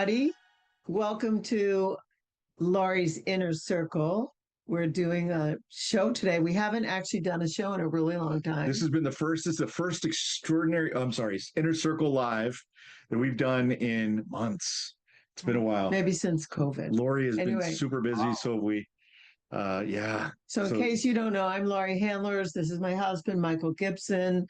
everybody. Welcome to Laurie's Inner Circle. We're doing a show today. We haven't actually done a show in a really long time. This has been the first. This is the first extraordinary. I'm sorry, Inner Circle Live that we've done in months. It's been a while. Maybe since COVID. Laurie has been Anyway, super busy, so we, yeah. so in case you don't know, I'm Laurie Handlers. This is my husband, Michael Gibson.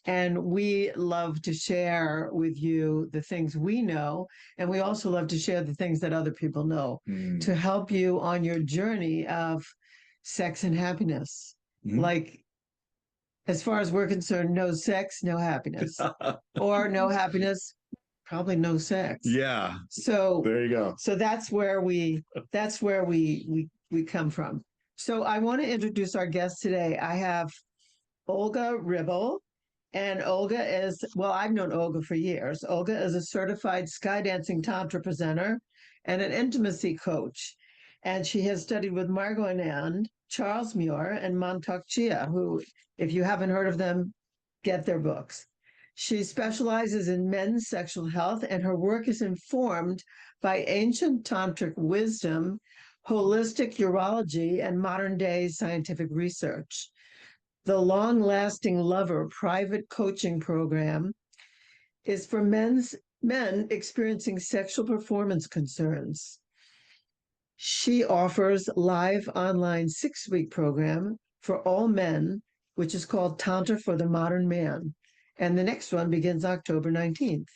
And we love to share with you the things we know. And we also love to share the things that other people know to help you on your journey of sex and happiness. Like, as far as we're concerned, no sex, no happiness, or no happiness, probably no sex. Yeah. So there you go. So that's where we come from. So I want to introduce our guest today. I have Olga Ribble. And Olga is, well, I've known Olga for years. Olga is a certified skydancing Tantra presenter and an intimacy coach. And she has studied with Margot Anand, Charles Muir, and Mantak Chia, who, if you haven't heard of them, get their books. She specializes in men's sexual health, and her work is informed by ancient tantric wisdom, holistic urology, and modern-day scientific research. The Long Lasting Lover private coaching program is for men experiencing sexual performance concerns. She offers live online 6-week program for all men, which is called Tantra for the Modern Man. And the next one begins October 19th.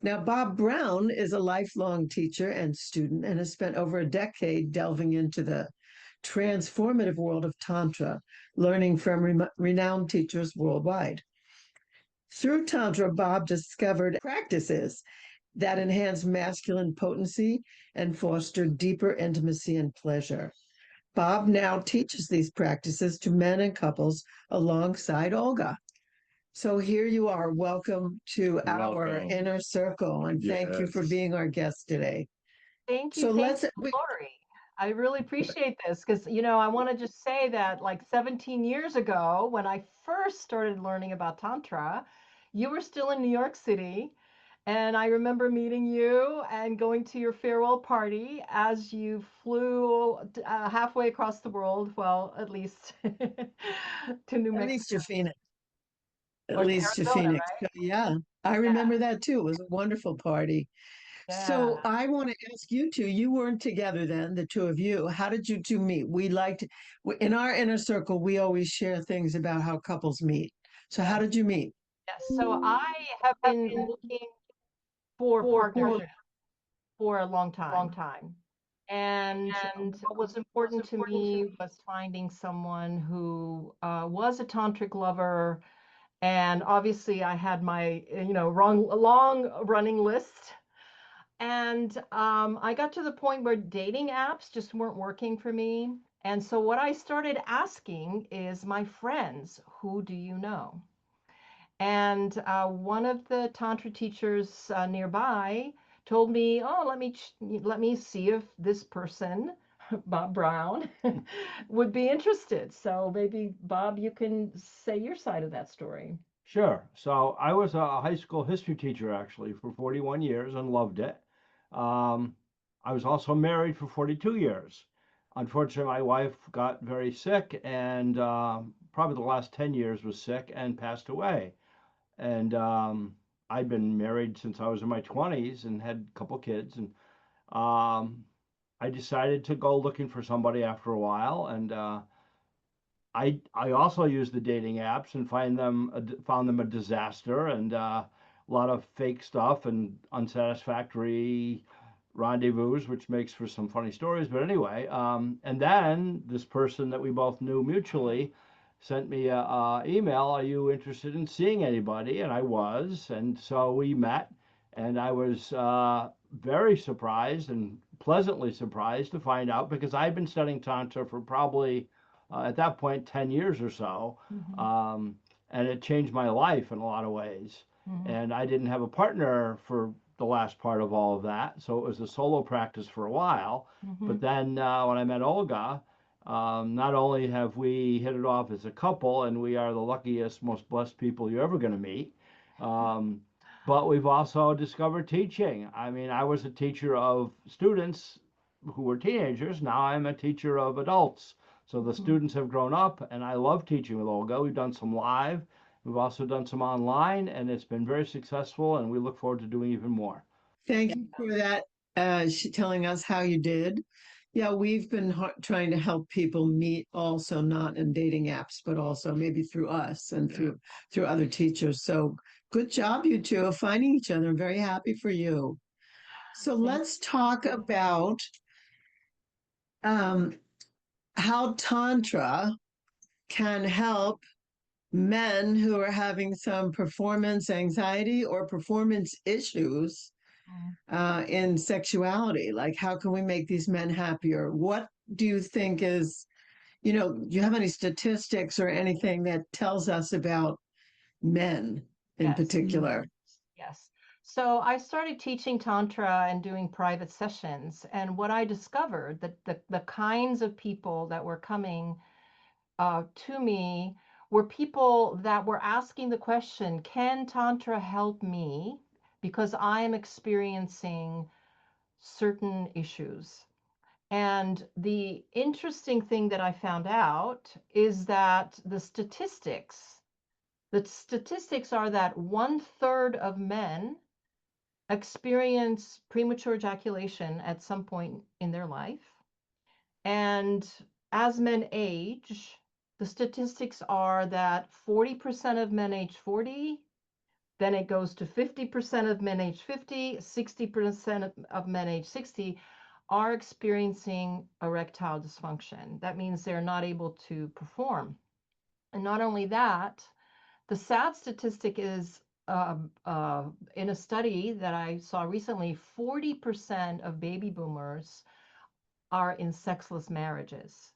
Now, Bob Brown is a lifelong teacher and student and has spent over a decade delving into the transformative world of Tantra, learning from renowned teachers worldwide. Through Tantra, Bob discovered practices that enhance masculine potency and foster deeper intimacy and pleasure. Bob now teaches these practices to men and couples alongside Olga. So here you are. Welcome to our Inner Circle, and thank you for being our guest today. Thank you, Laurie. I really appreciate this because, I want to just say that like 17 years ago, when I first started learning about Tantra, you were still in New York City. And I remember meeting you and going to your farewell party as you flew halfway across the world. Well, at least to New Mexico. At least to Phoenix. At least to Phoenix. Right? Yeah, I remember that too. It was a wonderful party. Yeah. So I want to ask you two, you weren't together then, the two of you. How did you two meet? In our inner circle, we always share things about how couples meet. So how did you meet? Yes, so I have been looking for partnership for a long time. And what was important to me was finding someone who was a tantric lover. And obviously I had my, long running list. And I got to the point where dating apps just weren't working for me. And so what I started asking is my friends, who do you know? And one of the Tantra teachers nearby told me, oh, let me see if this person, Bob Brown, would be interested. So maybe, Bob, you can say your side of that story. Sure. So I was a high school history teacher actually for 41 years and loved it. I was also married for 42 years. Unfortunately, my wife got very sick and probably the last 10 years was sick and passed away. And I'd been married since I was in my 20s and had a couple kids. And I decided to go looking for somebody after a while. And I also used the dating apps and found them a disaster and a lot of fake stuff and unsatisfactory rendezvous, which makes for some funny stories. But anyway, and then this person that we both knew mutually sent me a email. Are you interested in seeing anybody? And I was, and so we met, and I was very surprised and pleasantly surprised to find out because I'd been studying Tantra for probably at that point 10 years or so, and it changed my life in a lot of ways. And I didn't have a partner for the last part of all of that, so it was a solo practice for a while. But then when I met Olga, not only have we hit it off as a couple, and we are the luckiest, most blessed people you're ever going to meet, but we've also discovered teaching. I mean, I was a teacher of students who were teenagers. Now I'm a teacher of adults. So the students have grown up, and I love teaching with Olga. We've done some live, we've also done some online, and it's been very successful, and we look forward to doing even more. Thank you for that, telling us how you did. Yeah, we've been trying to help people meet also not in dating apps, but also maybe through us and through other teachers. So good job, you two, of finding each other. I'm very happy for you. So let's talk about how Tantra can help men who are having some performance anxiety or performance issues in sexuality. Like, how can we make these men happier? What do you think is, do you have any statistics or anything that tells us about men in Yes. particular? Yes. So I started teaching Tantra and doing private sessions. And what I discovered that the kinds of people that were coming to me were people that were asking the question, can Tantra help me? Because I am experiencing certain issues. And the interesting thing that I found out is that the statistics are that 1/3 of men experience premature ejaculation at some point in their life. And as men age, the statistics are that 40% of men age 40, then it goes to 50% of men age 50, 60% of men age 60 are experiencing erectile dysfunction. That means they're not able to perform. And not only that, the sad statistic is in a study that I saw recently, 40% of baby boomers are in sexless marriages.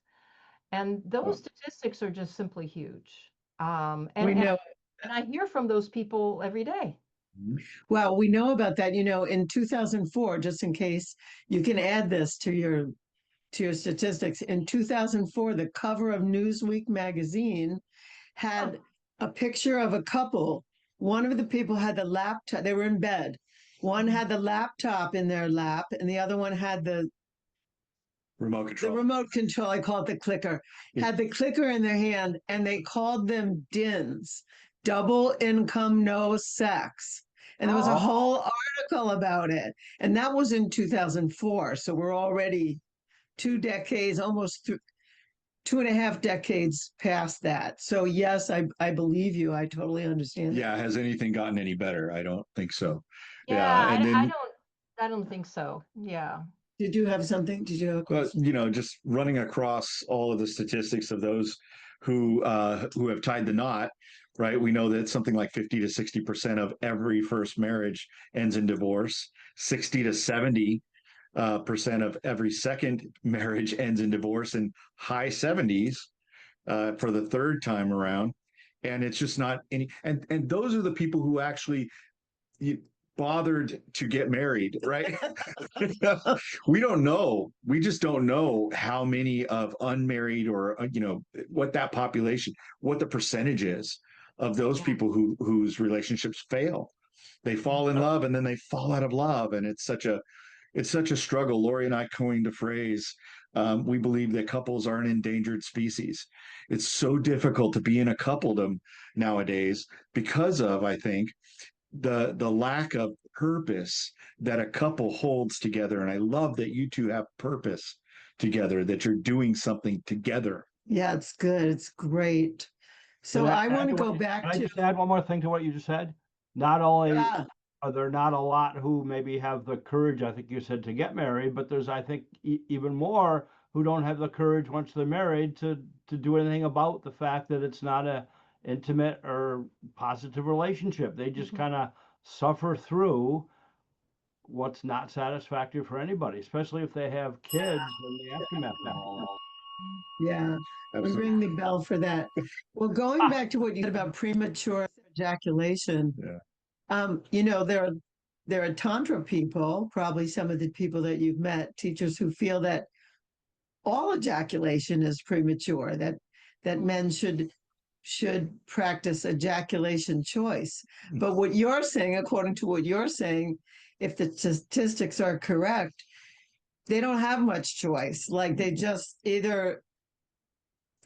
And those statistics are just simply huge. We know. And I hear from those people every day. Well, we know about that. In 2004, just in case you can add this to your statistics, in 2004, the cover of Newsweek magazine had a picture of a couple. One of the people had the laptop, they were in bed. One had the laptop in their lap, and the other one had the remote control. I call it the clicker, had the clicker in their hand, and they called them DINs, double income, no sex. And there was a whole article about it. And that was in 2004. So we're already 2 decades, almost 2.5 decades past that. So yes, I believe you. I totally understand. Yeah. Has anything gotten any better? I don't think so. Yeah, And then I don't think so. Yeah. Did you have something? Did you have a question? just running across all of the statistics of those who have tied the knot, right? We know that something like 50 to 60% of every first marriage ends in divorce. 60 to 70% of every second marriage ends in divorce, and high 70s for the third time around. And it's just not any. And those are the people who actually bothered to get married, right? We don't know. We just don't know how many of unmarried or what that population, what the percentage is of those people whose relationships fail. They fall in love and then they fall out of love, and it's such a struggle. Laurie and I coined a phrase. We believe that couples are an endangered species. It's so difficult to be in a coupledom nowadays because of, I think, the lack of purpose that a couple holds together. And I love that you two have purpose together, that you're doing something together. Yeah, it's good. It's great. So I want to go back Can to. I just add one more thing to what you just said? Not only are there not a lot who maybe have the courage, I think you said, to get married, but there's, I think, even more who don't have the courage once they're married to do anything about the fact that it's not a intimate or positive relationship. They just kind of suffer through what's not satisfactory for anybody, especially if they have kids and the aftermath of all Yeah, ring the bell for that. Well, going back to what you said about premature ejaculation, there are Tantra people, probably some of the people that you've met, teachers who feel that all ejaculation is premature, that men should should practice ejaculation choice. But what you're saying, according to what you're saying, if the statistics are correct, they don't have much choice. Like they just either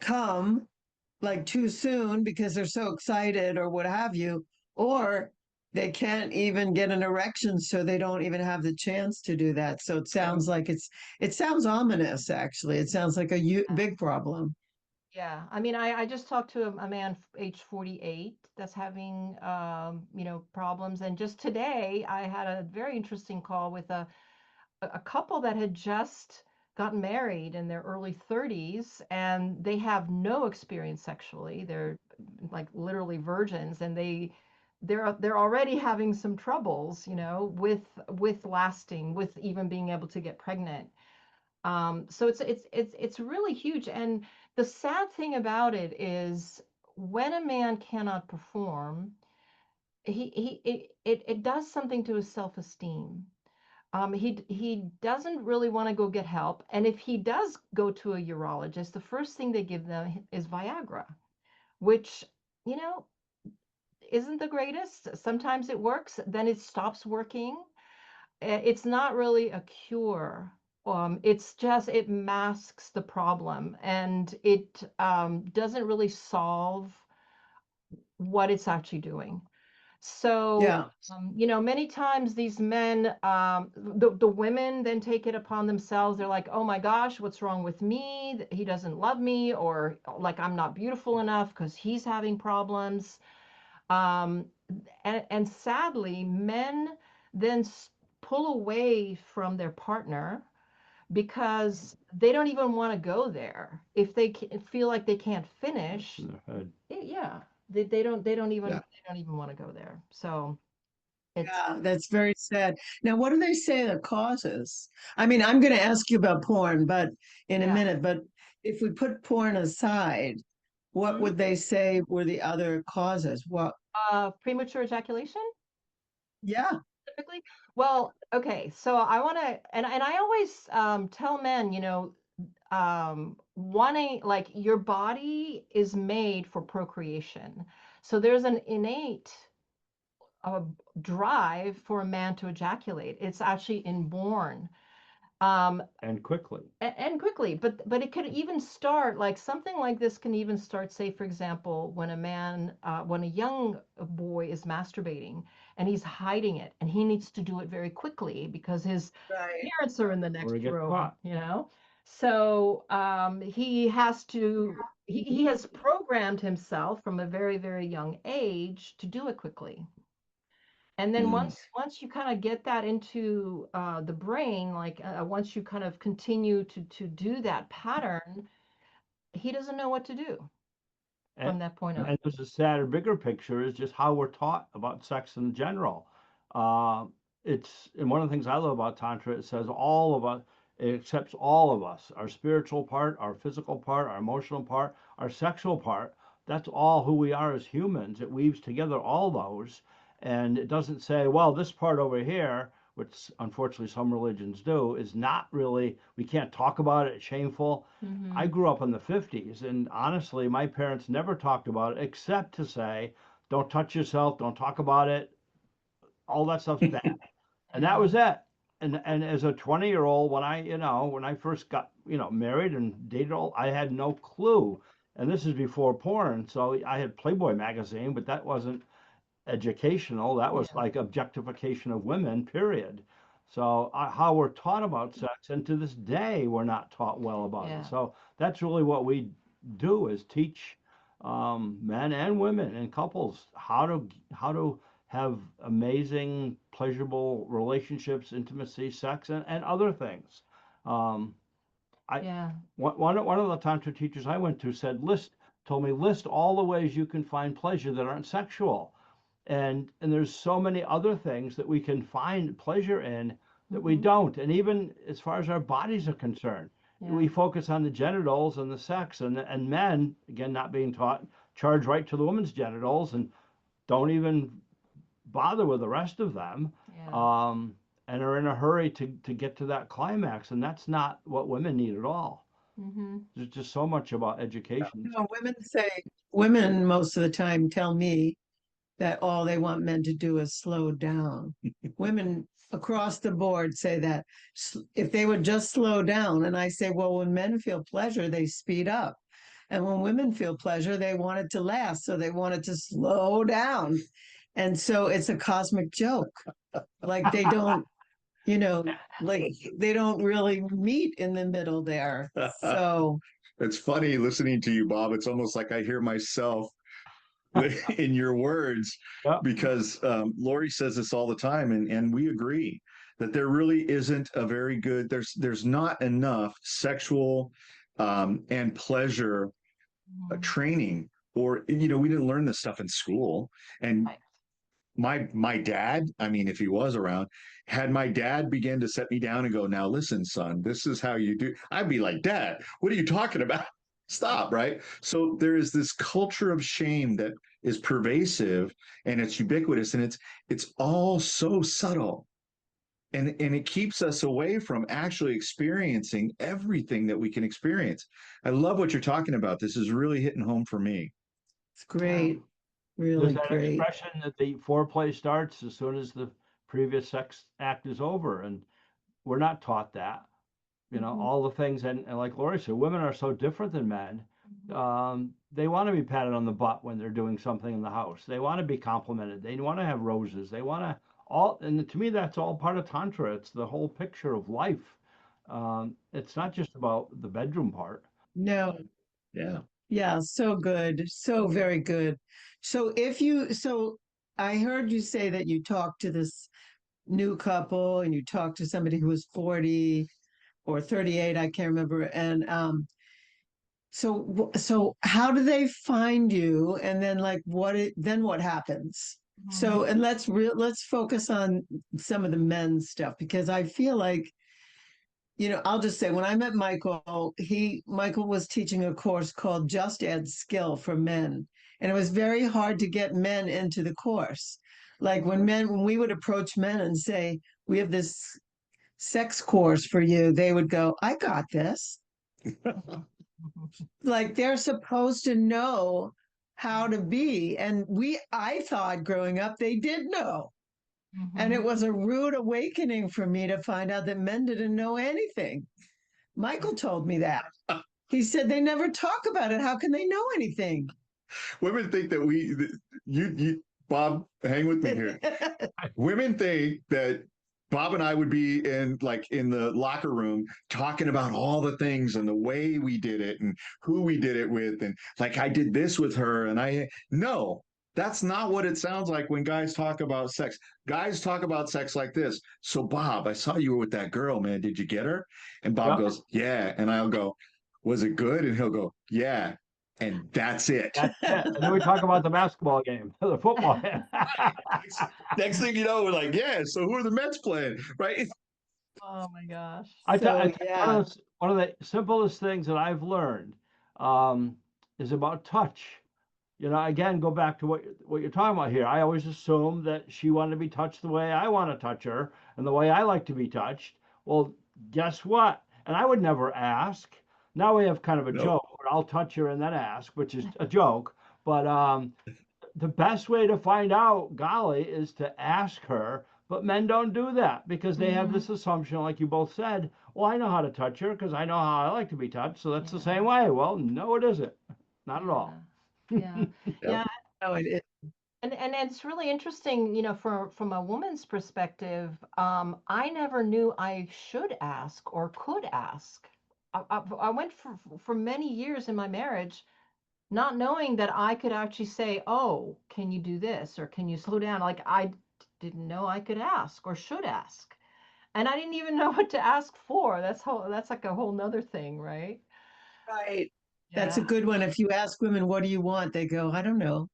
come like too soon because they're so excited or what have you, or they can't even get an erection, so they don't even have the chance to do that. So it sounds like it sounds ominous, actually. It sounds like a big problem. Yeah, I mean, I just talked to a man age 48 that's having, problems. And just today, I had a very interesting call with a couple that had just gotten married in their early 30s, and they have no experience sexually. They're like literally virgins, and they're already having some troubles, with lasting, with even being able to get pregnant. So it's really huge. And the sad thing about it is when a man cannot perform, it does something to his self-esteem. He doesn't really want to go get help. And if he does go to a urologist, the first thing they give them is Viagra, which, you know, isn't the greatest. Sometimes it works, then it stops working. It's not really a cure. It's just it masks the problem, and it doesn't really solve what it's actually doing. So, Yeah. many times these men, the women then take it upon themselves. They're like, "Oh my gosh, what's wrong with me? He doesn't love me," or like I'm not beautiful enough because he's having problems. Um, and sadly, men then pull away from their partner because they don't even want to go there. If they feel like they can't finish, in their head. yeah, they don't even Yeah. want to go there. So it's Yeah, that's very sad. Now, what do they say the causes? I mean, I'm going to ask you about porn, but in a yeah. minute, but if we put porn aside, what Mhm. would they say were the other causes? What? Premature ejaculation Yeah, typically. Well, okay, so I want to, and I always tell men, wanting, like, your body is made for procreation. So there's an innate uh, drive for a man to ejaculate. It's actually inborn. Um, And quickly. and quickly, but it could even start like something like this can even start, say, for example, when a young boy is masturbating and he's hiding it and he needs to do it very quickly because his right. parents are in the Or next get room, caught. so he has programmed himself from a very, very young age to do it quickly. And then Mm. once you kind of get that into the brain, like once you kind of continue to do that pattern, he doesn't know what to do And, from that point on. and there's a sadder, bigger picture is just how we're taught about sex in general. Uh, and one of the things I love about Tantra, it says all of us, it accepts all of us, our spiritual part, our physical part, our emotional part, our sexual part. That's all who we are as humans. It weaves together all those. And it doesn't say, well, this part over here, which unfortunately some religions do, is not really, we can't talk about it, it's shameful. I Hmm. grew up in the 50s, and honestly, my parents never talked about it except to say, don't touch yourself, don't talk about it, all that stuff's bad. And that Yeah. was it. And as a 20-year-old, when I first got, married and dated all, I had no clue. And this is before porn, so I had Playboy magazine, but that wasn't educational. That was Yeah. like objectification of women, period. So how we're taught about sex, and to this day, we're not taught well about it. Yeah. So that's really what we do is teach men and women and couples how to have amazing, pleasurable relationships, intimacy, sex, and other things. Um, I Yeah. one of the tantra teachers I went to told me list all the ways you can find pleasure that aren't sexual, and there's so many other things that we can find pleasure in that we Hmm. don't. And even as far as our bodies are concerned, Yeah. we focus on the genitals and the sex, and men, again, not being taught, charge right to the woman's genitals and don't even bother with the rest of them, Yeah. um, and are in a hurry to get to that climax, and that's not what women need at all. There's just so much about education. No, women most of the time tell me that all they want men to do is slow down. Women across the board say that if they would just slow down, and I say, well, when men feel pleasure, they speed up. And when women feel pleasure, they want it to last. So they want it to slow down. And so it's a cosmic joke. Like they don't, like they don't really meet in the middle there. So It's funny listening to you, Bob. It's almost like I hear myself in your words, Yeah. because Laurie says this all the time, and we agree that there really isn't a very good, there's not enough sexual and pleasure training, or we didn't learn this stuff in school. And my dad, I mean, if he was around, had my dad begin to set me down and go, now listen, son, this is how you do, I'd be like, Dad, what are you talking about? Stop, right? So there is this culture of shame that is pervasive, and it's ubiquitous, and it's all so subtle, and it keeps us away from actually experiencing everything that we can experience. I love what you're talking about. This is really hitting home for me. it's great. There's Really that great. expression that the foreplay starts as soon as the previous sex act is over, and we're not taught that. All the things, and like Laurie said, women are so different than men. They want to be patted on the butt when they're doing something in the house. They want to be complimented. They want to have roses. They want to and to me, that's all part of Tantra. It's the whole picture of life. It's not just about the bedroom part. No, Yeah. yeah, so good. So very good. So I heard you say that you talked to this new couple and you talked to somebody who was 40 or 38, I can't remember. And so how do they find you? And then then what happens? So, and let's focus on some of the men's stuff, because I feel like, I'll just say when I met Michael, Michael was teaching a course called Just Add Skill for Men. And it was very hard to get men into the course. Like when we would approach men and say, we have this sex course for you, they would go, I got this. Like they're supposed to know how to be. And I thought growing up, they did know. And it was a rude awakening for me to find out that men didn't know anything. Michael told me that. He said they never talk about it. How can they know anything? Women think that you, Bob, hang with me here. Women think that Bob and I would be in the locker room talking about all the things and the way we did it and who we did it with, and like I did this with her, and no, that's not what it sounds like when guys talk about sex. Guys talk about sex like this. So Bob, I saw you were with that girl, man. Did you get her? And Bob goes, yeah. And I'll go, was it good? And he'll go, yeah. And that's it. That's it. And then we talk about the basketball game, the football game. Next thing you know, we're like, yeah, so who are the Mets playing? Right? Oh my gosh. One of the simplest things that I've learned is about touch. Again, go back to what you're talking about here. I always assumed that she wanted to be touched the way I want to touch her and the way I like to be touched. Well, guess what? And I would never ask. Now we have kind of a joke where I'll touch her and then ask, which is a joke. But the best way to find out, golly, is to ask her. But men don't do that because they have this assumption, like you both said, well, I know how to touch her because I know how I like to be touched. So that's the same way. Well, no, it isn't. Not at all. Yeah. Yeah. No, And it's really interesting, from a woman's perspective. I never knew I should ask or could ask. I went for many years in my marriage not knowing that I could actually say, "Oh, can you do this?" or "Can you slow down?" Like I didn't know I could ask or should ask, and I didn't even know what to ask for. That's like a whole nother thing, right? right. That's a good one. If you ask women, what do you want? They go, I don't know.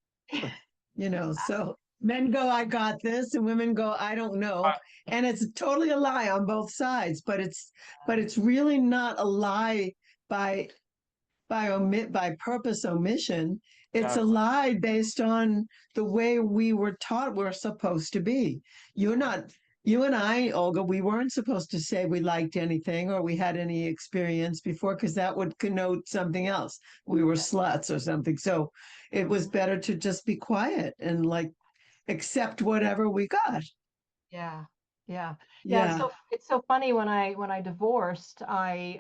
So men go, I got this, and women go, I don't know. And it's totally a lie on both sides, but it's really not a lie by by purpose omission. It's a lie based on the way we were taught we're supposed to be. You're not You and I, Olga, we weren't supposed to say we liked anything or we had any experience before because that would connote something else. We were sluts or something. So it was better to just be quiet and like accept whatever we got. Yeah. Yeah. Yeah. Yeah. It's so funny when I divorced, I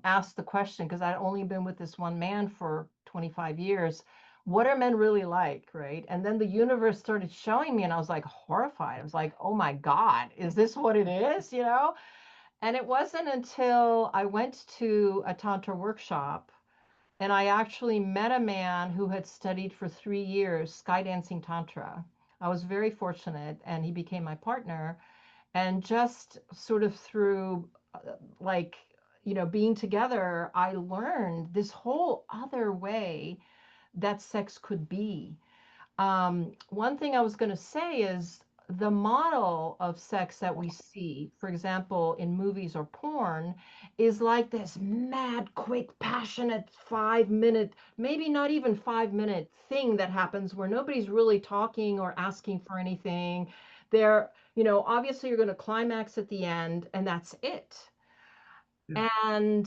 asked the question because I'd only been with this one man for 25 years. What are men really like, right? And then the universe started showing me, and I was like horrified. I was like, oh my God, is this what it is? You know? And it wasn't until I went to a Tantra workshop and I actually met a man who had studied for 3 years Skydancing Tantra. I was very fortunate, and he became my partner. And just sort of through like, being together, I learned this whole other way that sex could be. One thing I was going to say is the model of sex that we see, for example, in movies or porn, is like this mad, quick, passionate 5 minute, maybe not even 5 minute thing that happens where nobody's really talking or asking for anything. They're, obviously you're going to climax at the end and that's it. Yeah. And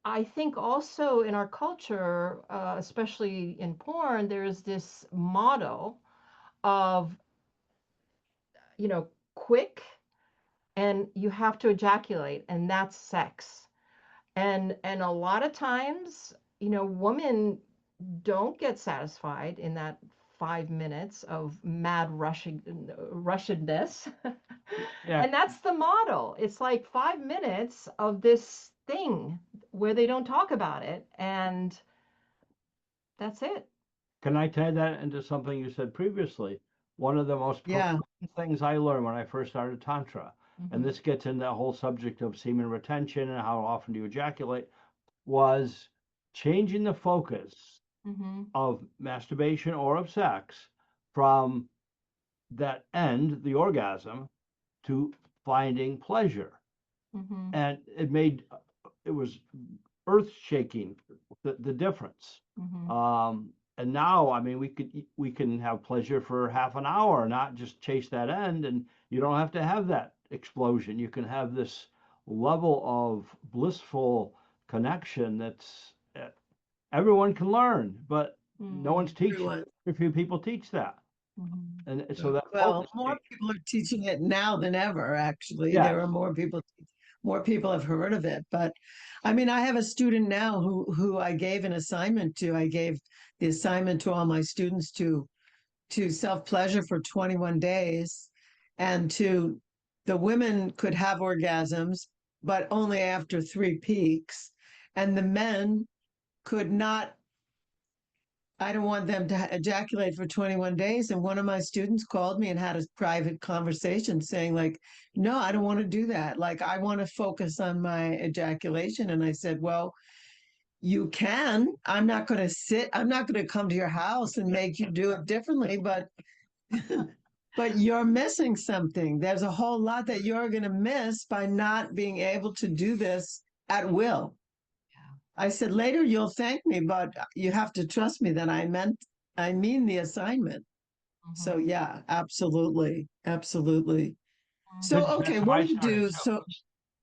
I think also in our culture, especially in porn, there's this model of, quick, and you have to ejaculate, and that's sex. And a lot of times, women don't get satisfied in that 5 minutes of mad rushedness. Yeah. And that's the model. It's like 5 minutes of this thing where they don't talk about it, and that's it. Can I tie that into something you said previously? One of the most Yeah. profound things I learned when I first started Tantra, and Mm-hmm. this gets into that whole subject of semen retention and how often do you ejaculate, was changing the focus Mm-hmm. of masturbation or of sex from that end, the orgasm, to finding pleasure. Mm-hmm. And it was earth shaking, the difference. Mm-hmm. And now, I mean, we can have pleasure for half an hour, not just chase that end, and you don't have to have that explosion. You can have this level of blissful connection that's everyone can learn, but no Mm-hmm. one's teaching. Everyone. Very few people teach that, Mm-hmm. and so that Well, focus more change. people are teaching it now than ever, actually. Yes. There are more people have heard of it. But I mean, I have a student now who I gave an assignment to. I gave the assignment to all my students to self-pleasure for 21 days and to the women could have orgasms, but only after 3 peaks. And the men could not I don't want them to ejaculate for 21 days. And one of my students called me and had a private conversation saying, like, no, I don't want to do that. Like, I want to focus on my ejaculation. And I said, well, you can. I'm not going to come to your house and make you do it differently, but but you're missing something. There's a whole lot that you're going to miss by not being able to do this at will. I said, later you'll thank me, but you have to trust me that I mean the assignment. So Mm-hmm. yeah, absolutely. Absolutely. So, Mm-hmm. okay, That's how what I do you started do? too. So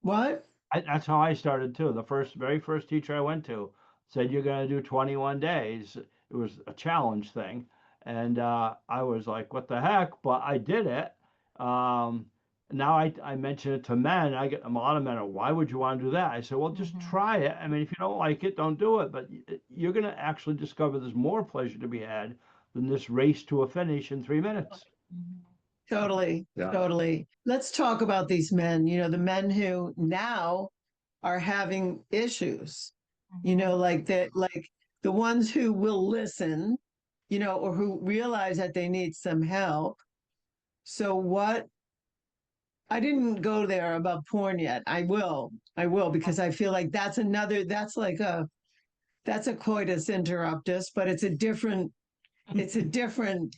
what? That's how I started too. Very first teacher I went to said you're going to do 21 days. It was a challenge thing, and I was like, "What the heck?" But I did it. Um, Now I mention it to men. I get a lot of men are, "Why would you want to do that?" I said, "Well, just Mm-hmm. try it. I mean, if you don't like it, don't do it. But you're going to actually discover there's more pleasure to be had than this race to a finish in 3 minutes." Totally, Yeah. totally. Let's talk about these men, the men who now are having issues, Mm-hmm. like the ones who will listen, or who realize that they need some help. So what I didn't go there about porn yet. I will, because I feel like that's a coitus interruptus, but it's a different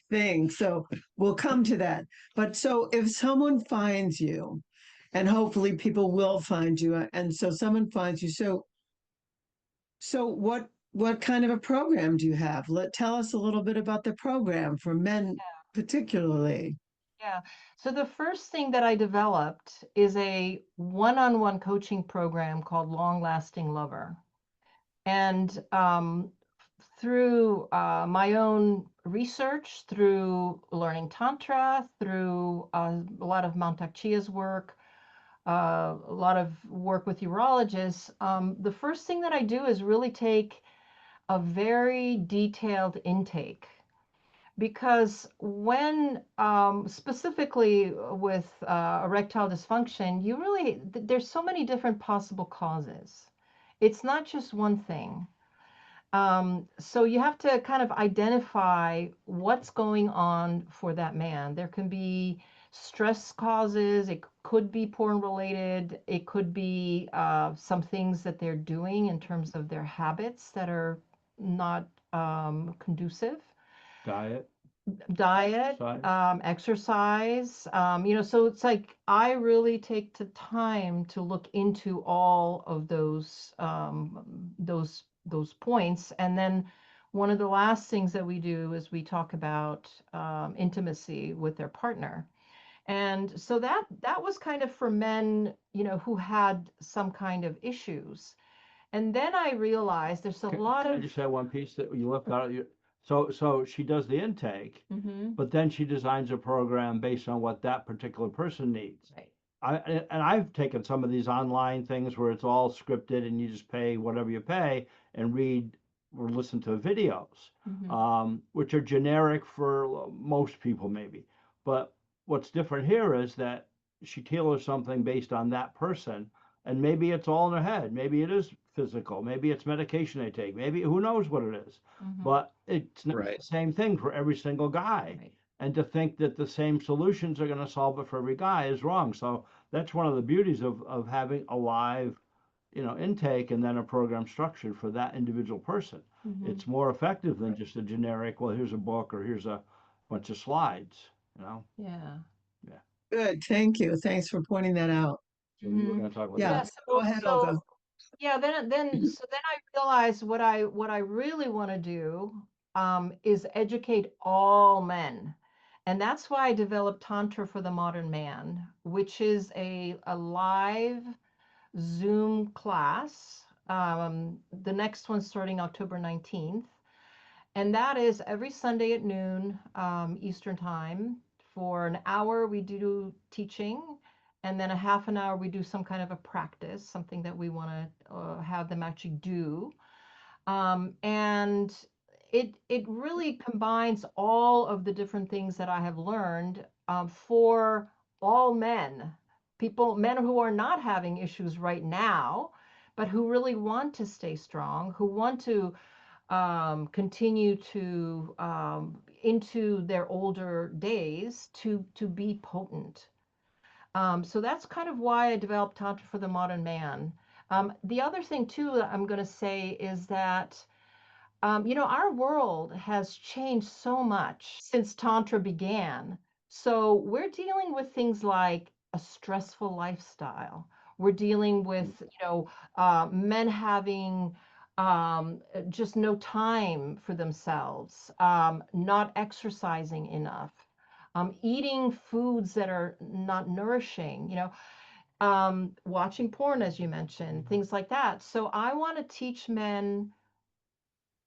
thing. So we'll come to that. But so if someone finds you, and hopefully people will find you, and so someone finds you, so what kind of a program do you have? Tell us a little bit about the program for men particularly. Yeah. So the first thing that I developed is a one-on-one coaching program called Long Lasting Lover. And through my own research, through learning Tantra, through a lot of Mantak Chia's work, a lot of work with urologists, the first thing that I do is really take a very detailed intake. Because when, specifically with erectile dysfunction, you really, there's so many different possible causes. It's not just one thing. So you have to kind of identify what's going on for that man. There can be stress causes, it could be porn related, it could be some things that they're doing in terms of their habits that are not conducive. Diet, Diet, exercise. exercise, so it's like I really take the time to look into all of those points. And then one of the last things that we do is we talk about intimacy with their partner. And so that was kind of for men, who had some kind of issues. And then I realized there's a lot Can I of just add one piece that you left out? So she does the intake, Mhm. but then she designs a program based on what that particular person needs. Right. And I've taken some of these online things where it's all scripted and you just pay whatever you pay and read or listen to videos, which are generic for most people maybe. But what's different here is that she tailors something based on that person, and maybe it's all in her head. Maybe it is physical. Maybe it's medication they take. Maybe who knows what it is. But it's not Right. the same thing for every single guy. Right. And to think that the same solutions are going to solve it for every guy is wrong. So that's one of the beauties of having a live, intake and then a program structured for that individual person. It's more effective than just a generic, well, here's a book or here's a bunch of slides, you know? Yeah. Yeah. Good. Thank you. Thanks for pointing that out. So you were going to talk about Yeah. Yeah. that. Go So, ahead, so Olga. yeah. Then I realized what I really want to do is educate all men, and that's why I developed Tantra for the Modern Man, which is a live Zoom class. The next one starting October 19th. And that is every Sunday at noon Eastern Time. For an hour, we do teaching, and then a half an hour, we do some kind of a practice, something that we want to have them actually do. And it really combines all of the different things that I have learned for all men, men who are not having issues right now, but who really want to stay strong, who want to continue to into their older days to be potent. So that's kind of why I developed Tantra for the Modern Man. The other thing too that I'm going to say is that our world has changed so much since Tantra began. So we're dealing with things like a stressful lifestyle. We're dealing with, men having just no time for themselves, not exercising enough, eating foods that are not nourishing, watching porn, as you mentioned, things like that. So I want to teach men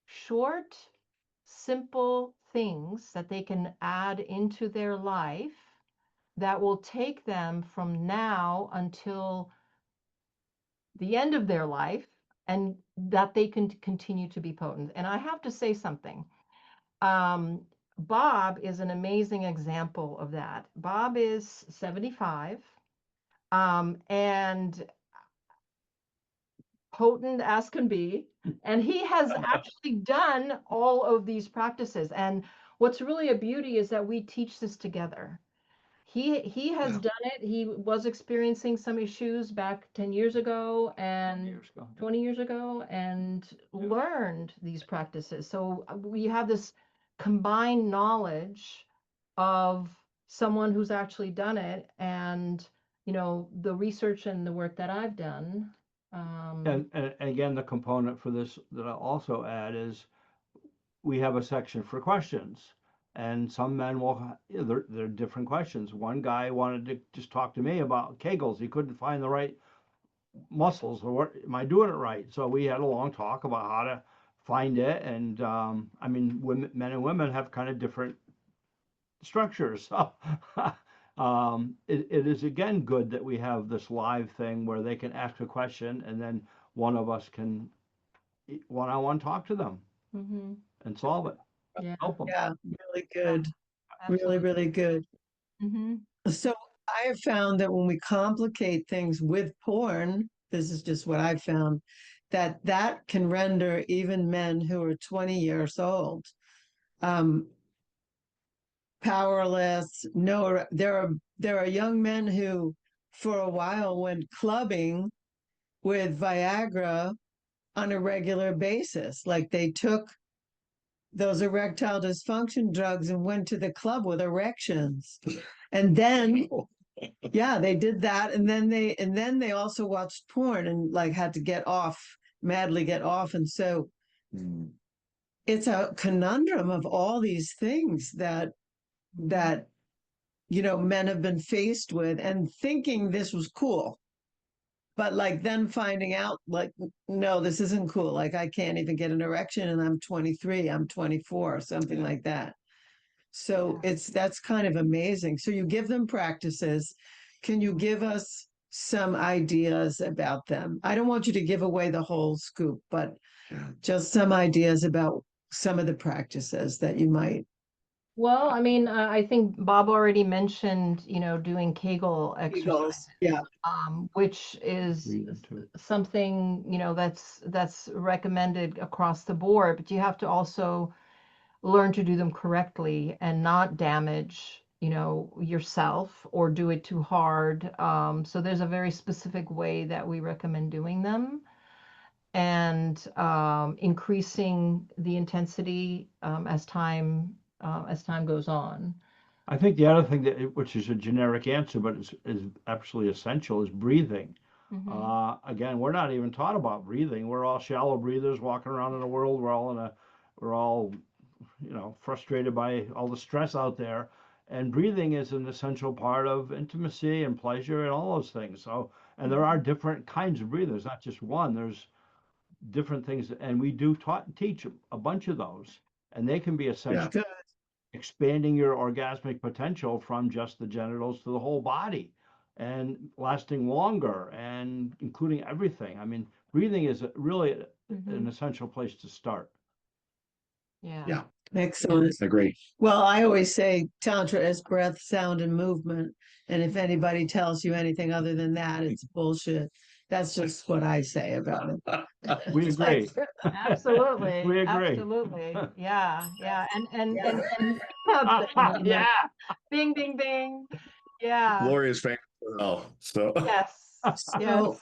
short, simple things that they can add into their life that will take them from now until the end of their life and that they can continue to be potent. And I have to say something. Um, Bob is an amazing example of that. Bob is 75 and potent as can be. And he has actually done all of these practices. And what's really a beauty is that we teach this together. He has Yeah. done it. He was experiencing some issues back 10 years ago and 20 years ago and learned these practices. So we have this combined knowledge of someone who's actually done it and the research and the work that I've done. And again, the component for this that I'll also add is we have a section for questions. And some men will, there are different questions. One guy wanted to just talk to me about Kegels. He couldn't find the right muscles, or what, am I doing it right? So we had a long talk about how to find it. And I mean, men and women have kind of different structures. So it is again good that we have this live thing where they can ask a question and then one of us can one-on-one talk to them Mm-hmm. and solve it, Yeah. help them. Yeah, really good. Really, Absolutely. really good. Mm-hmm. So I have found that when we complicate things with porn, this is just what I've found, that that can render even men who are 20 years old um, powerless. No, there are young men who, for a while, went clubbing with Viagra on a regular basis. Like they took those erectile dysfunction drugs and went to the club with erections. And then yeah, they did that, and then they also watched porn and like had to get off, madly get off. And so it's a conundrum of all these things that men have been faced with and thinking this was cool. But like then finding out like no, this isn't cool. Like I can't even get an erection and I'm 23, I'm 24, something like that. So that's kind of amazing. So you give them practices. Can you give us some ideas about them? I don't want you to give away the whole scoop, but just some ideas about some of the practices that you might. Well, I mean, I think Bob already mentioned, doing Kegel exercises, Yeah. which is Breathing too. something, that's recommended across the board, but you have to also learn to do them correctly and not damage, yourself or do it too hard. So there's a very specific way that we recommend doing them, and increasing the intensity as time goes on. I think the other thing which is a generic answer, but is absolutely essential, is breathing. Mm-hmm. Again, we're not even taught about breathing. We're all shallow breathers walking around in the world. We're all, frustrated by all the stress out there. And breathing is an essential part of intimacy and pleasure and all those things. So, and there are different kinds of breathing. There's not just one. There's different things, and we do teach a bunch of those, and they can be essential. Good. Expanding your orgasmic potential from just the genitals to the whole body and lasting longer and including everything. I mean, breathing is really an essential place to start. Yeah. Excellent. Agree. Well, I always say Tantra is breath, sound, and movement. And if anybody tells you anything other than that, it's bullshit. That's just what I say about it. We agree. Absolutely. We agree. Absolutely. Yeah. Yeah. And Yeah. bing, bing, bing. Yeah. Laurie is famous for well, so Yes. So,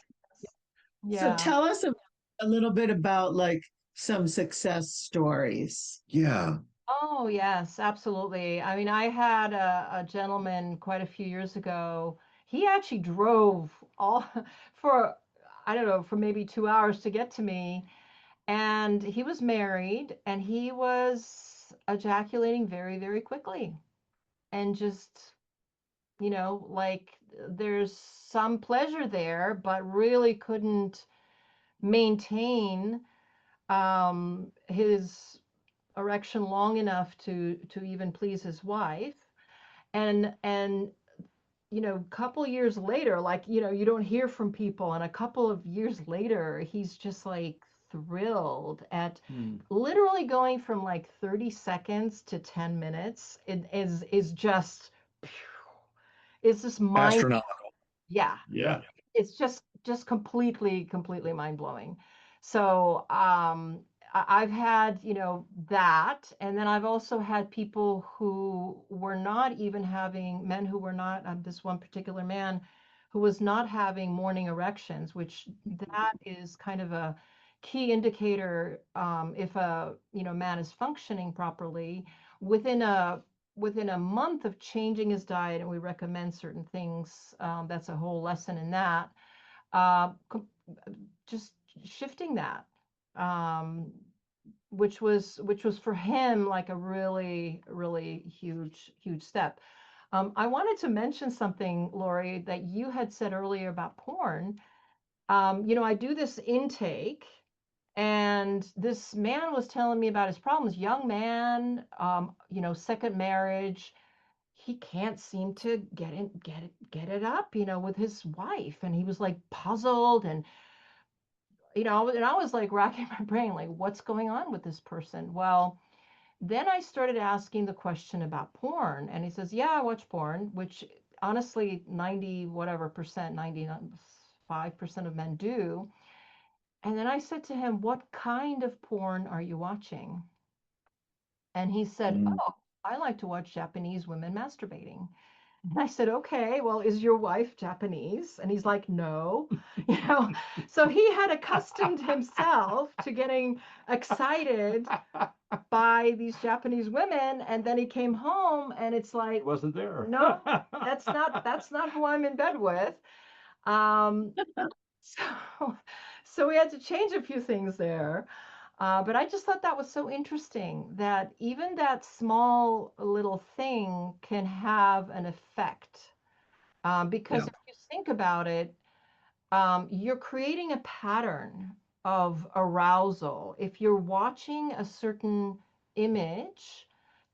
Yes. so Yeah. tell us a little bit about like some success stories. yeah. Oh, yes, absolutely. I mean, I had a gentleman quite a few years ago. He actually drove all for, I don't know, for maybe 2 hours to get to me. And he was married and he was ejaculating very, very quickly. And just, like there's some pleasure there, but really couldn't maintain his erection long enough to even please his wife. And couple years later, like, you don't hear from people, and a couple of years later he's just like thrilled at literally going from like 30 seconds to 10 minutes. It is just, it's just mind. Astronomical. Yeah, Yeah. it's just completely mind-blowing. So I've had, that, and then I've also had people who were not even having, men who were not, this one particular man who was not having morning erections, which that is kind of a key indicator, if a man is functioning properly. Within a month of changing his diet, and we recommend certain things, that's a whole lesson in that, uh, just shifting that, um, which was for him like a really, really huge step. I wanted to mention something, Laurie, that you had said earlier about porn. I do this intake, and this man was telling me about his problems. Young man, second marriage. He can't seem to get it up, with his wife, and he was like puzzled, and and I was like racking my brain, like, what's going on with this person? Well, then I started asking the question about porn, and he says, yeah, I watch porn, which honestly 90 whatever percent, 95% of men do. And then I said to him, what kind of porn are you watching? And he said, Mm. oh, I like to watch Japanese women masturbating. And I said, okay, well, is your wife Japanese? And he's like, no. You know, so he had accustomed himself to getting excited by these Japanese women, and then he came home and it's like, It wasn't there. no, that's not who I'm in bed with. Um, so so we had to change a few things there. But I just thought that was so interesting that even that small little thing can have an effect. Because Yeah. if you think about it, you're creating a pattern of arousal. If you're watching a certain image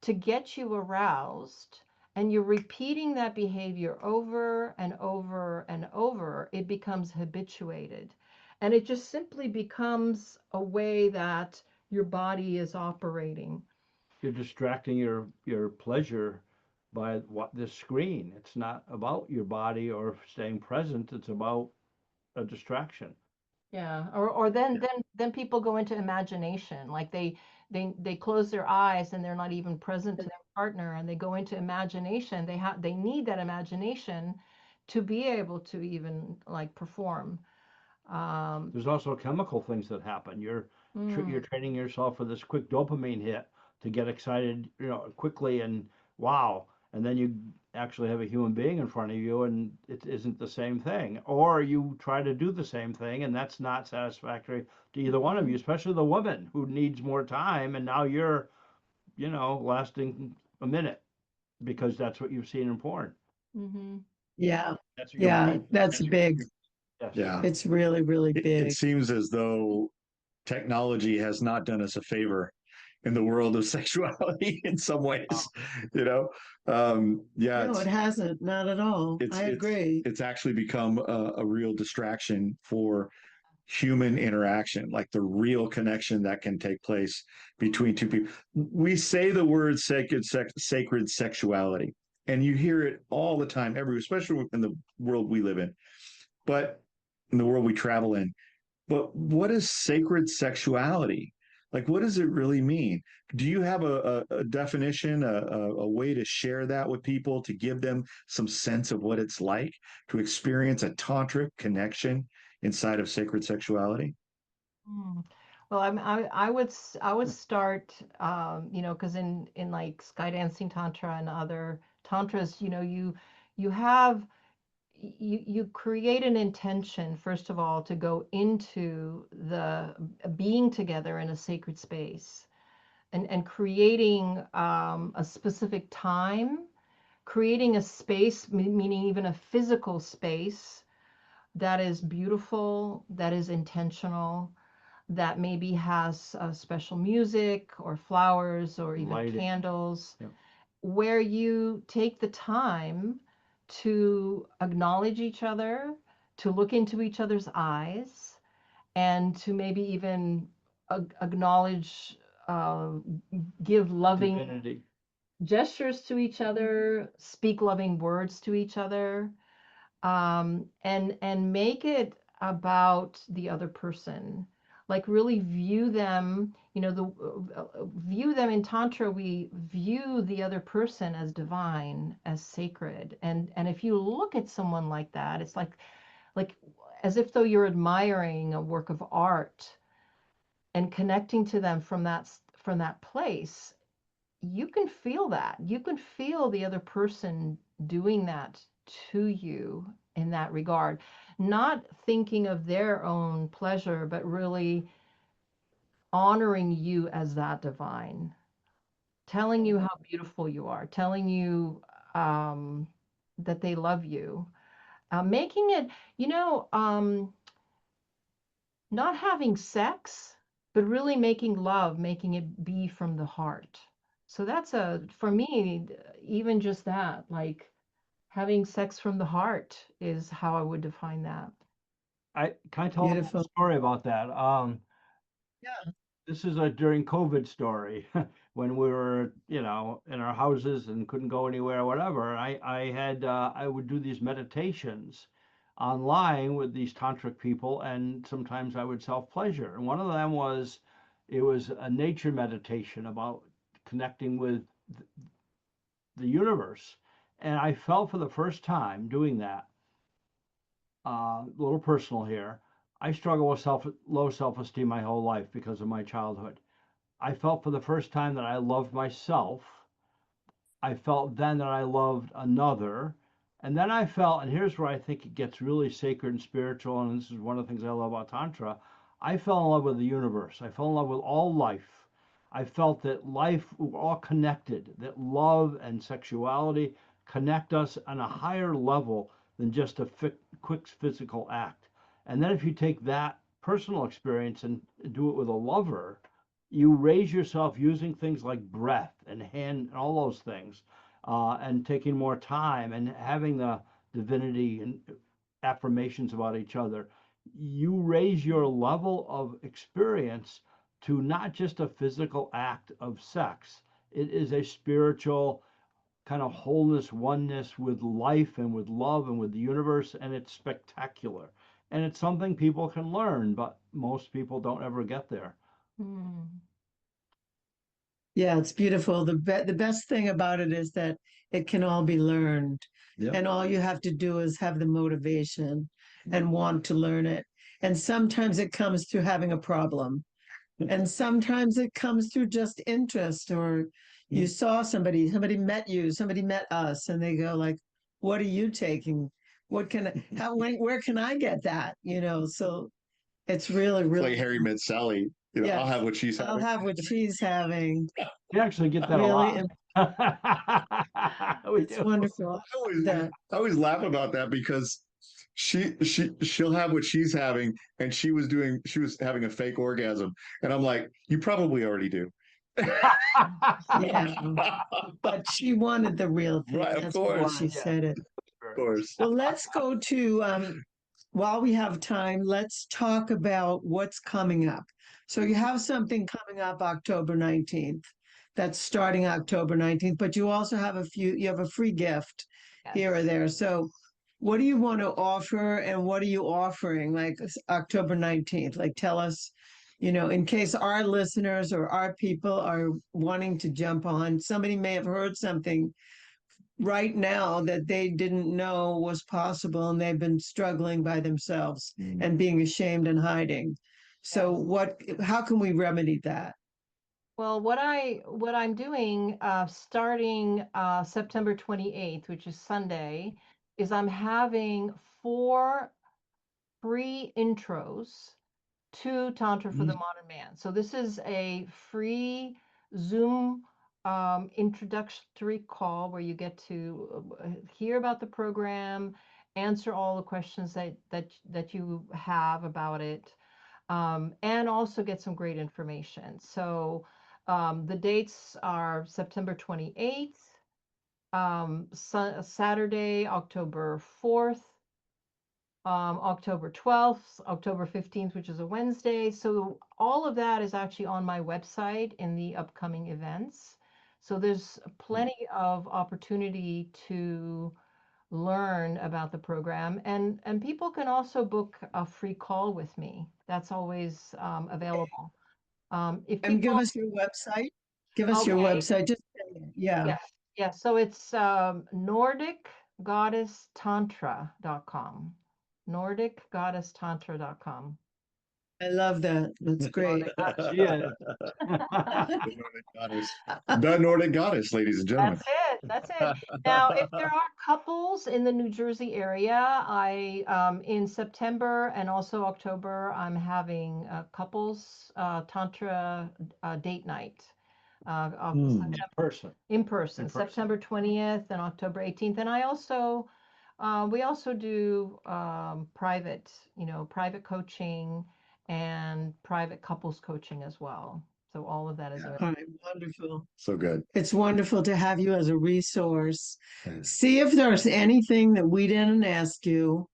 to get you aroused, and you're repeating that behavior over and over and over, it becomes habituated. And it just simply becomes a way that your body is operating. You're distracting your pleasure by what this screen. It's not about your body or staying present. It's about a distraction. Yeah, or then Yeah. then people go into imagination, like they close their eyes and they're not even present to their partner, and they go into imagination. They need that imagination to be able to even like perform. Um, There's also chemical things that happen. You're mm, training yourself for this quick dopamine hit to get excited, quickly, and wow, and then you actually have a human being in front of you and it isn't the same thing. Or you try to do the same thing and that's not satisfactory to either one of you, mhm, especially the woman who needs more time, and now you're, lasting a minute because that's what you've seen in porn. mhm. Yeah. That's what your Yeah. brain. That's big. Yes. Yeah. It's really, really It big. seems as though technology has not done us a favor in the world of sexuality in some ways, you know. Yeah, No, it hasn't. Not at all. it's I it's agree. it's actually become a real distraction for human interaction, like the real connection that can take place between two people. We say the word sacred sexuality, and you hear it all the time, especially in the world we live in, but in the world we travel in. But what is sacred sexuality? Like, what does it really mean? Do you have a definition, a way to share that with people, to give them some sense of what it's like to experience a tantric connection inside of sacred sexuality? Mm. Well, I would start, because in like Skydancing Tantra and other tantras, you create an intention, first of all, to go into the being together in a sacred space, and creating a specific time, creating a space, meaning even a physical space that is beautiful, that is intentional, that maybe has special music or flowers or even Lighting. candles, Yep. where you take the time to acknowledge each other, to look into each other's eyes, and to maybe even acknowledge, uh, give loving Divinity. gestures to each other, speak loving words to each other, and make it about the other person. Like really view them, view them in Tantra. We view the other person as divine, as sacred, and if you look at someone like that, it's like as if though you're admiring a work of art and connecting to them from that place. You can feel that. You can feel the other person doing that to you in that regard, not thinking of their own pleasure, but really honoring you as that divine, telling you how beautiful you are, telling you that they love you, making it, not having sex, but really making love, making it be from the heart. So that's for me, even just that, like having sex from the heart is how I would define that. Can I tell a little Beautiful. story about that? Yeah. This is a during COVID story when we were, in our houses and couldn't go anywhere or whatever. I would do these meditations online with these tantric people, and sometimes I would self pleasure. And one of them it was a nature meditation about connecting with the universe. And I felt for the first time doing that, a little personal here. I struggle with low self esteem my whole life because of my childhood. I felt for the first time that I loved myself. I felt then that I loved another. And then I felt, and here's where I think it gets really sacred and spiritual, and this is one of the things I love about Tantra. I fell in love with the universe. I fell in love with all life. I felt that life, we're all connected, that love and sexuality connect us on a higher level than just a quick physical act. And then if you take that personal experience and do it with a lover, you raise yourself using things like breath and hand and all those things, and taking more time and having the divinity and affirmations about each other. You raise your level of experience to not just a physical act of sex. It is a spiritual kind of wholeness, oneness with life and with love and with the universe, and it's spectacular. And it's something people can learn, but most people don't ever get there. Hmm. Yeah, it's beautiful. The best thing about it is that it can all be learned. Yep. And all you have to do is have the motivation and want to learn it. And sometimes it comes through having a problem. And sometimes it comes through just interest, or you saw somebody met you, somebody met us, and they go like, what are you taking? What can I, where can I get that? So it's really, It's like really, Harry met Sally. I'll yes, have what she's I'll having. have what she's having. We actually get that a Really, lot. We it's do. wonderful. That I always laugh about that because she'll have what she's having, and she was having a fake orgasm, and I'm like, you probably already do. yeah, but she wanted the real thing. Right, of That's why course, she of Yeah. said it. course. Well, let's go to while we have time, let's talk about what's coming up. So you have something coming up October 19th. That's starting October 19th, but you also have you have a free gift here or Yes. there. So what do you want to offer and what are you offering like October 19th? Like tell us, in case our listeners or our people are wanting to jump on, somebody may have heard something right now that they didn't know was possible and they've been struggling by themselves and being ashamed and hiding. So how can we remedy that? Well, what I'm doing, starting September 28th, which is Sunday, is I'm having 4 free intros to Tantra for the Modern Man. So this is a free Zoom introductory call where you get to hear about the program, answer all the questions that you have about it, and also get some great information. So the dates are September 28th, Saturday, October 4th, October 12th, October 15th, which is a Wednesday. So all of that is actually on my website in the upcoming events. So there's plenty of opportunity to learn about the program, and people can also book a free call with me. That's always available. If And give people, us your website. Give us your okay, website. Just say it. Yeah. yes, yes. So it's NordicGoddessTantra.com. NordicGoddessTantra.com. I love that. That's great. She is. The Nordic goddess, ladies and gentlemen. That's it. That's it. Now, if there are couples in the New Jersey area, in September and also October, I'm having a couples tantra date night. Person. In person, In person. September 20th and October 18th. And we also do private, private coaching and private couples coaching as well. So all of that is available. All right, wonderful. So good. It's wonderful to have you as a resource. Yeah. See if there's anything that we didn't ask you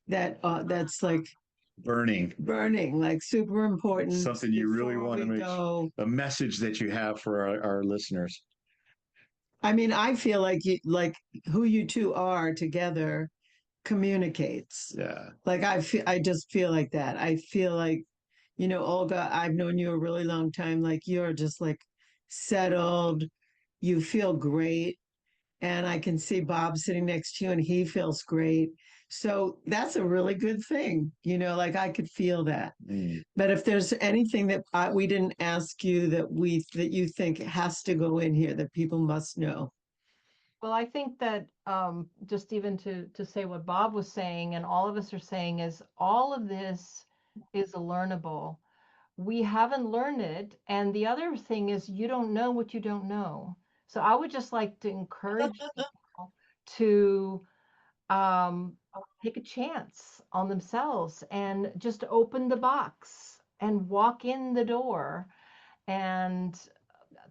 that's like Burning. like super important. Something you really before want to we make go. a message that you have for our listeners. I mean, I feel like who you two are together communicates. Yeah. Like I just feel like that. I feel like, Olga, I've known you a really long time. Like you're just like settled. You feel great. And I can see Bob sitting next to you and he feels great. So that's a really good thing. Like I could feel that. Mm. But if there's anything that we didn't ask you that you think has to go in here that people must know. Well, I think that just even to say what Bob was saying and all of us are saying is all of this is learnable. We haven't learned it. And the other thing is you don't know what you don't know. So I would just like to encourage people to take a chance on themselves and just open the box and walk in the door and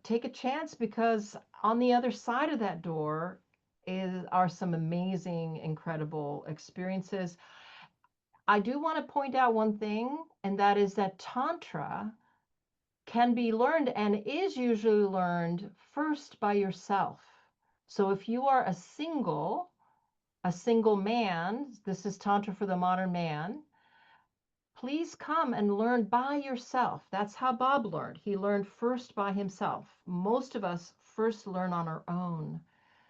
take a chance, because on the other side of that door are some amazing, incredible experiences. I do want to point out one thing, and that is that Tantra can be learned and is usually learned first by yourself. So if you are a single man, this is Tantra for the modern man, please come and learn by yourself. That's how Bob learned. He learned first by himself. Most of us first learn on our own.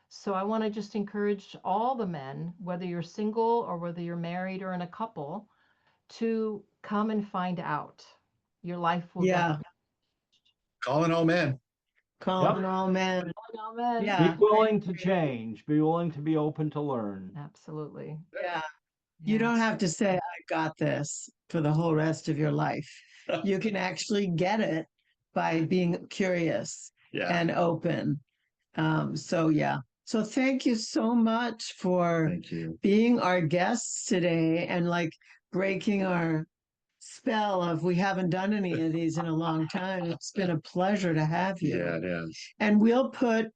So I want to just encourage all the men, whether you're single or whether you're married or in a couple, to come and find out. Your life will Yeah. Calling all men. Calling all men. All men. Yeah. Be willing to change. Be willing to be open to learn. Absolutely. Yeah. You don't have to say, I got this for the whole rest of your life. You can actually get it by being curious and open. So thank you so much for Thank you. being our guests today and like breaking our spell of we haven't done any of these in a long time. It's been a pleasure to have you. Yeah, it is. And we'll put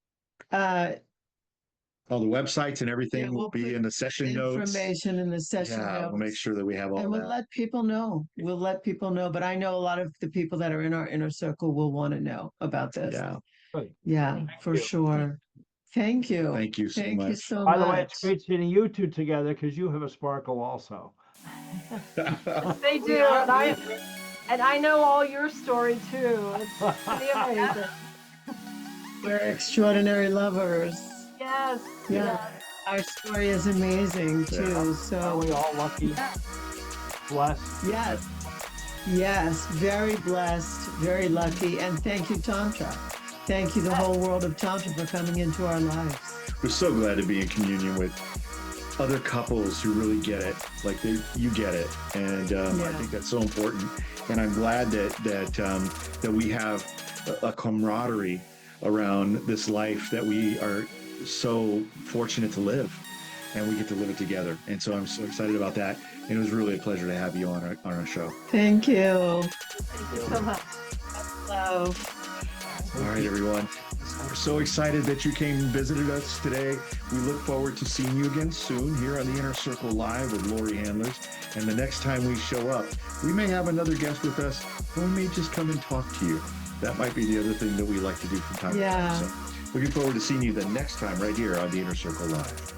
all the websites and everything will be in the session notes. Information in the session Yeah, notes. we'll make sure that we have all and that. we'll let people know. We'll let people know. But I know a lot of the people that are in our inner circle will want to know about this. Yeah. Good. Yeah, Thank for you. sure. Thank you. Thank you so Thank you much. so By the much. way, it's great seeing you two together because you have a sparkle also. They do. And I know all your story too. It's pretty amazing. We're extraordinary lovers. Yes. Yeah. Yes. Our story is amazing too. Are So we all lucky? Blessed? yes, very blessed, very lucky. And thank you, Tantra. Thank you, the whole world of Tantra, for coming into our lives. We're so glad to be in communion with other couples who really get it, like you get it, and I think that's so important. And I'm glad that we have a camaraderie around this life that we are so fortunate to live, and we get to live it together. And so I'm so excited about that. And it was really a pleasure to have you on our show. Thank you. Thank you so much. Love. All right, everyone. We're so excited that you came and visited us today. We look forward to seeing you again soon here on the Inner Circle Live with Laurie Handlers. And the next time we show up, we may have another guest with us, or we may just come and talk to you. That might be the other thing that we like to do from time to time. So looking forward to seeing you the next time right here on the Inner Circle Live.